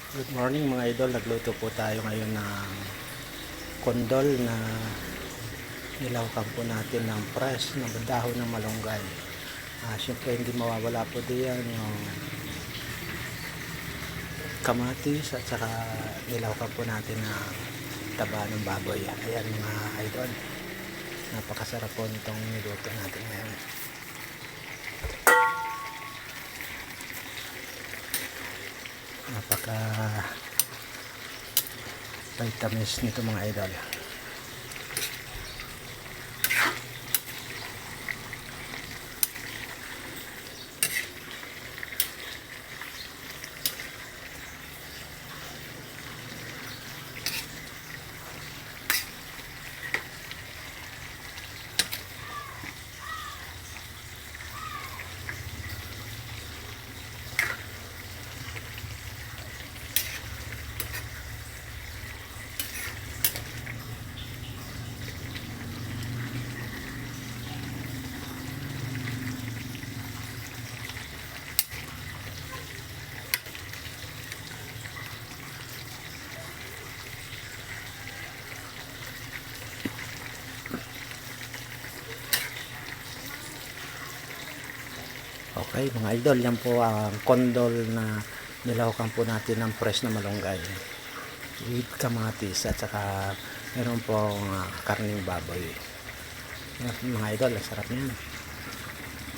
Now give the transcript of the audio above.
Good morning mga idol, nagluto po tayo ngayon ng kondol na nilawkan po natin ng fresh na dahon ng malunggay. Siyempre hindi mawawala po diyan yung kamatis at saka nilawkan po natin ng taba ng baboy. Ayan mga idol, napakasarap po nitong niluto natin ngayon. Napaka vitamins nito mga idol. Okay mga idol, yan po ang kondol na nilawkan po natin ng fresh na malunggay with kamatis at saka meron pong karning baboy. Yan, mga idol, ang sarap niyan.